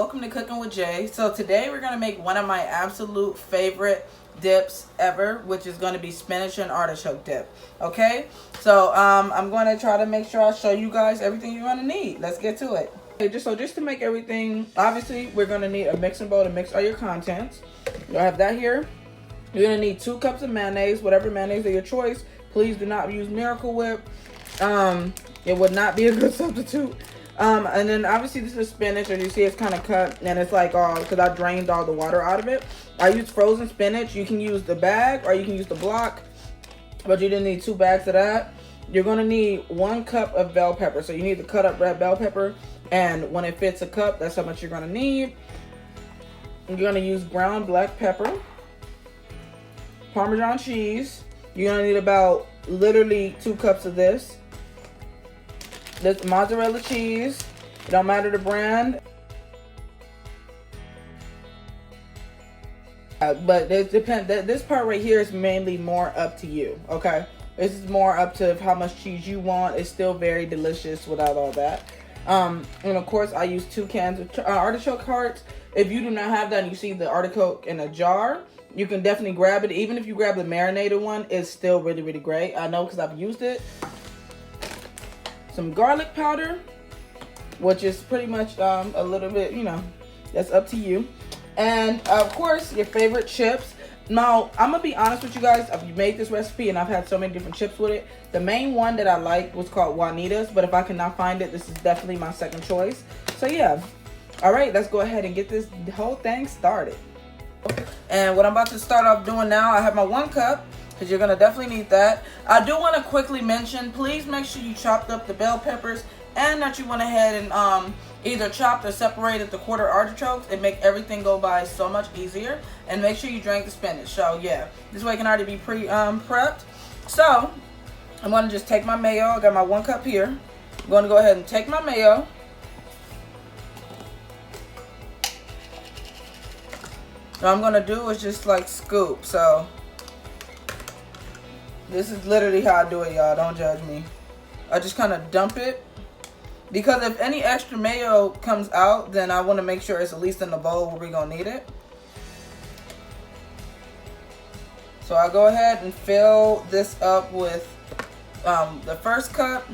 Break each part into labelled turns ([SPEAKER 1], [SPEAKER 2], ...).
[SPEAKER 1] welcome to Cooking with Jay. So today we're going to make one of my absolute favorite dips ever, which is going to be spinach and artichoke dip. Okay, so I'm going to try to make sure I show you guys everything you're going to need. Let's get to it. Okay, just to make everything, obviously we're going to need a mixing bowl to mix all your contents. You'll have that here. You're going to need 2 cups of mayonnaise, whatever mayonnaise of your choice. Please do not use Miracle Whip. It would not be a good substitute. And then obviously this is spinach, as you see it's kind of cut and it's like all, because I drained all the water out of it. I use frozen spinach. You can use the bag or you can use the block, but you didn't need 2 bags of that. You're going to need 1 cup of bell pepper. So you need the cut up red bell pepper, and when it fits a cup, that's how much you're going to need. You're going to use ground black pepper, Parmesan cheese. You're going to need about literally 2 cups of this. This mozzarella cheese, it don't matter the brand, but it depends. This part right here is mainly more up to you. Okay, this is more up to how much cheese you want. It's still very delicious without all that. And of course I use 2 cans of artichoke hearts. If you do not have that and you see the artichoke in a jar, you can definitely grab it. Even if you grab the marinated one, it's still really great. I know because I've used it. Some garlic powder, which is pretty much a little bit, you know, that's up to you. And of course your favorite chips. Now I'm gonna be honest with you guys, I've made this recipe and I've had so many different chips with it. The main one that I like was called Juanita's, but if I cannot find it, this is definitely my second choice. So yeah, all right, let's go ahead and get this whole thing started. And what I'm about to start off doing now, I have my 1 cup, because you're going to definitely need that. I do want to quickly mention, please make sure you chopped up the bell peppers and that you went ahead and either chopped or separated the quarter artichokes. It make everything go by so much easier. And make sure you drain the spinach. So yeah, this way it can already be prepped. So I'm going to just take my mayo. I got my 1 cup here. I'm going to go ahead and take my mayo. What I'm going to do is just like scoop. So this is literally how I do it, y'all. Don't judge me. I just kind of dump it, because if any extra mayo comes out, then I want to make sure it's at least in the bowl where we're going to need it. So I go ahead and fill this up with the first cup.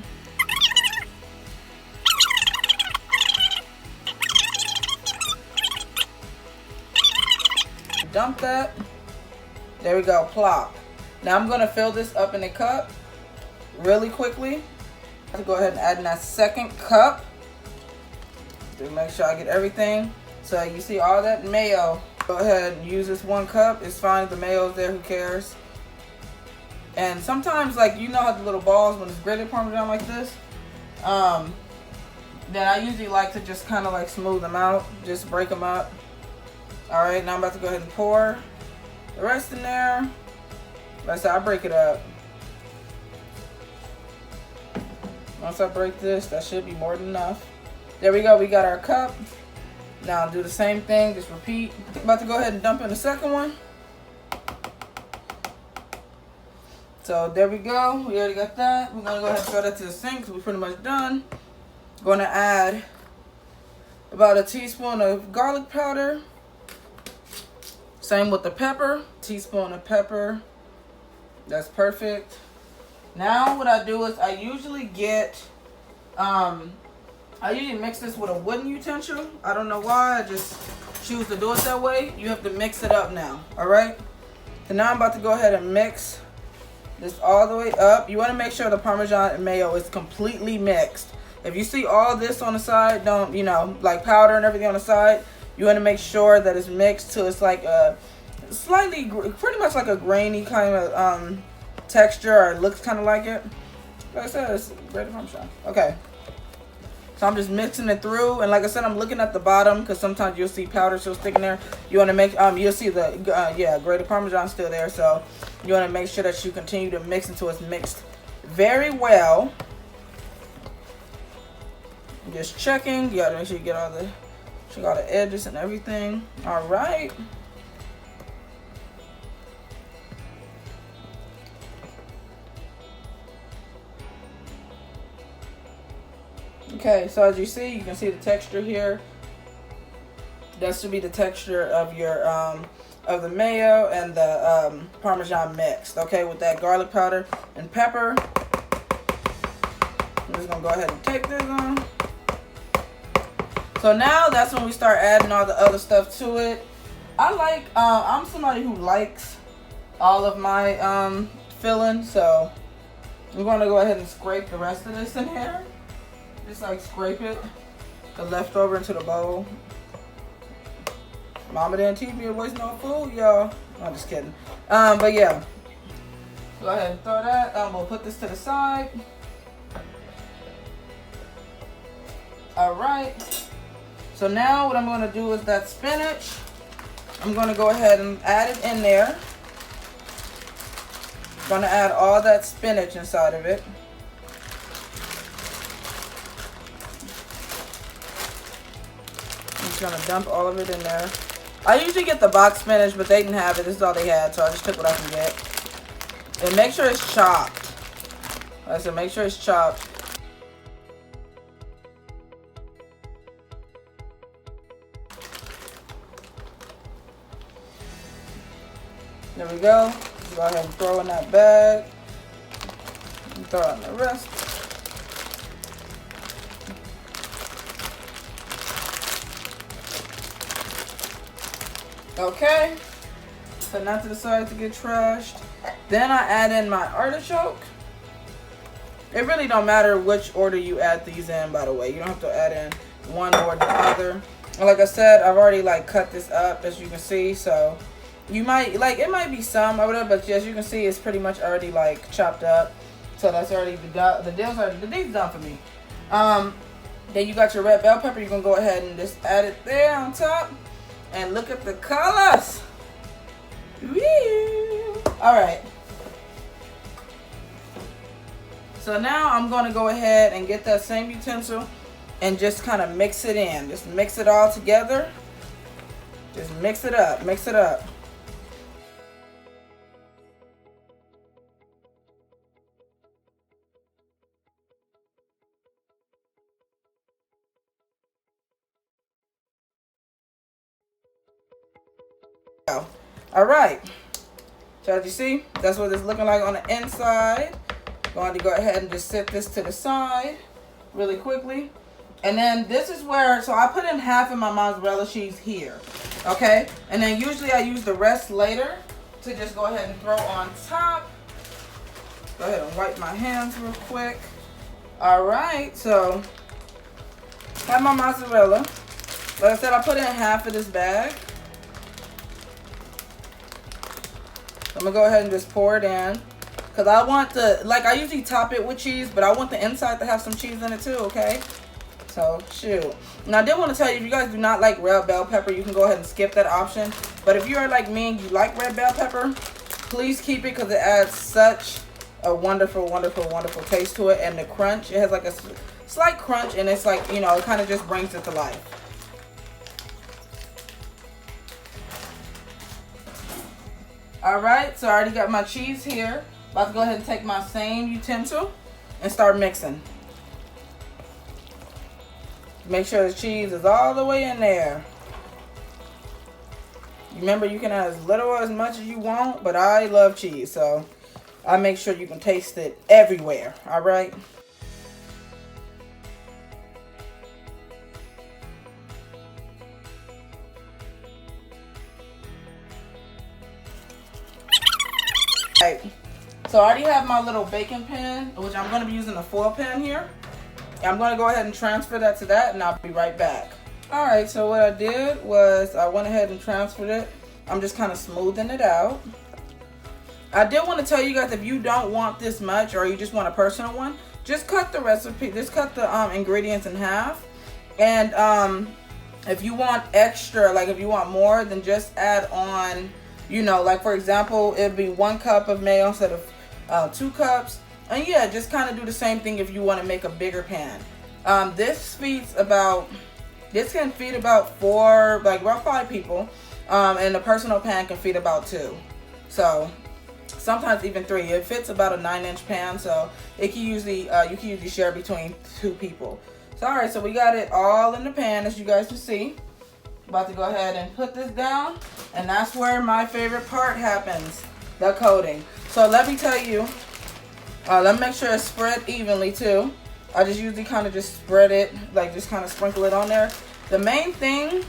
[SPEAKER 1] Dump that. There we go. Plop. Now I'm going to fill this up in a cup really quickly. I'm going to go ahead and add in that 2nd cup to make sure I get everything. So you see all that mayo. Go ahead and use this 1 cup. It's fine if the mayo's there, who cares? And sometimes, like, you know how the little balls, when it's grated Parmesan like this, then I usually like to just kind of like smooth them out, just break them up. Alright, now I'm about to go ahead and pour the rest in there. Like I said, I break it up. Once I break this, that should be more than enough. There we go, we got our cup. Now do the same thing, just repeat. I'm about to go ahead and dump in the 2nd one. So there we go, we already got that. We're gonna go ahead and throw that to the sink because we're pretty much done. Gonna add about a teaspoon of garlic powder. Same with the pepper, teaspoon of pepper. That's perfect. Now what I do is I usually get, I usually mix this with a wooden utensil. I don't know why, I just choose to do it that way. You have to mix it up now, all right? So now I'm about to go ahead and mix this all the way up. You want to make sure the Parmesan and mayo is completely mixed. If you see all this on the side, don't, you know, like powder and everything on the side, you want to make sure that it's mixed till it's like a slightly, pretty much like a grainy kind of texture, or it looks kind of like it. Like I said, it's grated Parmesan. Okay. So I'm just mixing it through, and like I said, I'm looking at the bottom because sometimes you'll see powder still sticking there. You want to make, you'll see the, yeah, grated Parmesan still there. So you want to make sure that you continue to mix until it's mixed very well. Just checking. You gotta make sure you get all the, check all the edges and everything. All right. Okay, so as you see, you can see the texture here. That should be the texture of your of the mayo and the Parmesan mixed. Okay, with that garlic powder and pepper. I'm just gonna go ahead and take this on. So now that's when we start adding all the other stuff to it. I like, I'm somebody who likes all of my filling, so I'm gonna go ahead and scrape the rest of this in here. Just like scrape it, the leftover into the bowl. Mama didn't teach me to waste no food, y'all. I'm just kidding. But yeah, go ahead and throw that. We'll put this to the side. All right. So now what I'm going to do is that spinach. I'm going to go ahead and add it in there. I'm going to add all that spinach inside of it. I'm just going to dump all of it in there. I usually get the box spinach, but they didn't have it. This is all they had, so I just took what I can get. And make sure it's chopped. Like I said, make sure it's chopped. There we go. Go ahead and throw in that bag. And throw in the rest. Okay. So now to the side to get trashed. Then I add in my artichoke. It really don't matter which order you add these in, by the way. You don't have to add in one or the other. And like I said, I've already like cut this up, as you can see, so you might like it might be some or whatever, but as you can see, it's pretty much already like chopped up. So that's already the deal's done for me. Then you got your red bell pepper. You're gonna go ahead and just add it there on top. And look at the colors. Woo! All right. So now I'm going to go ahead and get that same utensil and just kind of mix it in. Just mix it all together. Just mix it up. Mix it up. All right, so as you see, that's what it's looking like on the inside. Going to go ahead and just set this to the side really quickly. And then this is where, so I put in half of my mozzarella cheese here, okay? And then usually I use the rest later to just go ahead and throw on top. Go ahead and wipe my hands real quick. All right, so I have my mozzarella. Like I said, I put in half of this bag. I'm gonna go ahead and just pour it in, because I want the, like I usually top it with cheese, but I want the inside to have some cheese in it too, okay? So, shoot. Now, I did want to tell you, if you guys do not like red bell pepper, you can go ahead and skip that option. But if you are like me and you like red bell pepper, please keep it, because it adds such a wonderful, wonderful, wonderful taste to it. And the crunch, it has like a slight crunch, and it's like, you know, it kind of just brings it to life. All right, so I already got my cheese here. About to go ahead and take my same utensil and start mixing. Make sure the cheese is all the way in there. Remember, you can add as little or as much as you want, but I love cheese, so I make sure you can taste it everywhere. All right. So I already have my little baking pan, which I'm going to be using a foil pan here. I'm going to go ahead and transfer that to that, and I'll be right back. Alright, so what I did was I went ahead and transferred it. I'm just kind of smoothing it out. I did want to tell you guys, if you don't want this much, or you just want a personal one, just cut the recipe, just cut the ingredients in half. And if you want extra, like if you want more, then just add on, you know, like for example, it'd be 1 cup of mayo instead of 2 cups. And yeah, just kind of do the same thing if you want to make a bigger pan. This can feed about 4, like about 5 people. And a personal pan can feed about 2. So sometimes even 3. It fits about a 9-inch pan, so it can usually you can usually share between 2 people. So alright, so we got it all in the pan, as you guys can see. About to go ahead and put this down, and that's where my favorite part happens, the coating. So let me tell you, let me make sure it's spread evenly too. I just usually kind of just spread it, like just kind of sprinkle it on there. The main thing,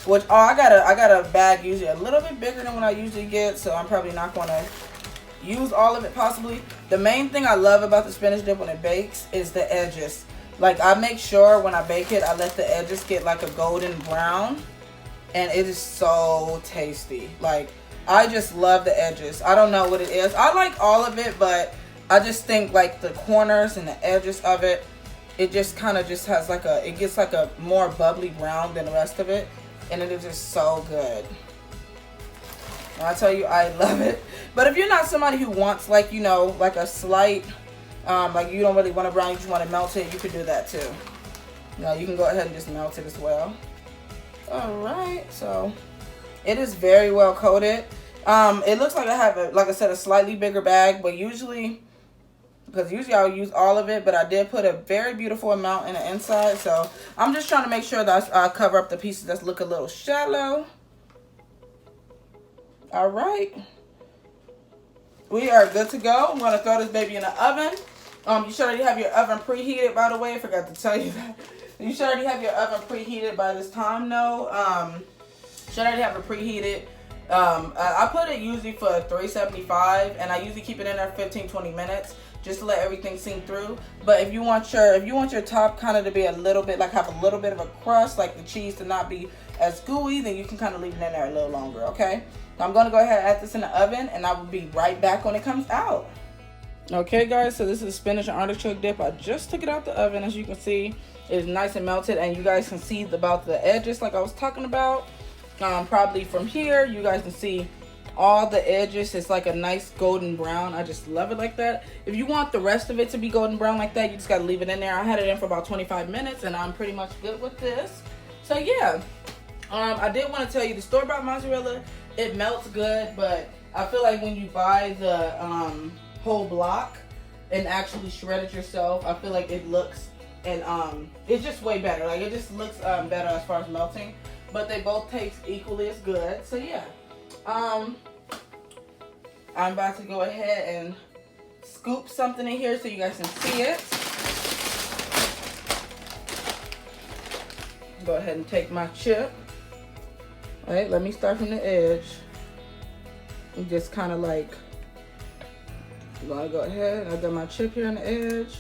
[SPEAKER 1] which I got a bag usually a little bit bigger than what I usually get, so I'm probably not gonna use all of it possibly. The main thing I love about the spinach dip when it bakes is the edges. Like, I make sure when I bake it, I let the edges get like a golden brown, and it is so tasty. Like, I just love the edges. I don't know what it is. I like all of it, but I just think like the corners and the edges of it, it just kind of just has like a, it gets like a more bubbly brown than the rest of it, and it is just so good. And I tell you, I love it. But if you're not somebody who wants, like, you know, like a slight, like you don't really want a brown, you just want to melt it, you could do that too. You know, you can go ahead and just melt it as well. Alright, so it is very well coated. It looks like I have, like I said, a slightly bigger bag, but usually, because usually I'll use all of it, but I did put a very beautiful amount in the inside. So I'm just trying to make sure that I cover up the pieces that look a little shallow. Alright. We are good to go. I'm going to throw this baby in the oven. You should already have your oven preheated, by the way. I forgot to tell you that. You should already have your oven preheated by this time, though. Should already have it preheated. I put it usually for 375, and I usually keep it in there 15-20 minutes just to let everything sink through. But if you want your top kind of to be a little bit, like have a little bit of a crust, like the cheese to not be as gooey, then you can kind of leave it in there a little longer, okay? So I'm going to go ahead and add this in the oven, and I will be right back when it comes out. Okay, guys, so this is spinach and artichoke dip. I just took it out the oven. As you can see, it's nice and melted, and you guys can see about the edges like I was talking about. Probably from here, you guys can see all the edges. It's like a nice golden brown. I just love it like that. If you want the rest of it to be golden brown like that, you just got to leave it in there. I had it in for about 25 minutes, and I'm pretty much good with this. So, yeah. I did want to tell you the store-bought mozzarella, it melts good, but I feel like when you buy the whole block and actually shred it yourself, I feel like it looks, and it's just way better. Like, it just looks better as far as melting, but they both taste equally as good. So yeah, I'm about to go ahead and scoop something in here so you guys can see it. Go ahead and take my chip. All right, let me start from the edge and just kind of like, I'm gonna go ahead, I got my chip here on the edge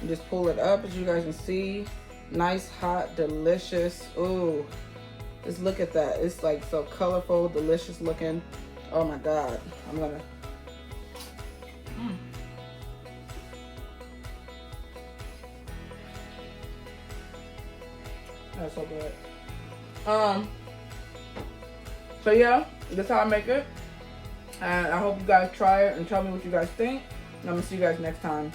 [SPEAKER 1] and just pull it up. As you guys can see, nice, hot, delicious. Ooh, just look at that. It's like so colorful, delicious looking. Oh my God, I'm gonna, that's so good. So yeah, that's how I make it. And I hope you guys try it and tell me what you guys think. And I'm gonna see you guys next time.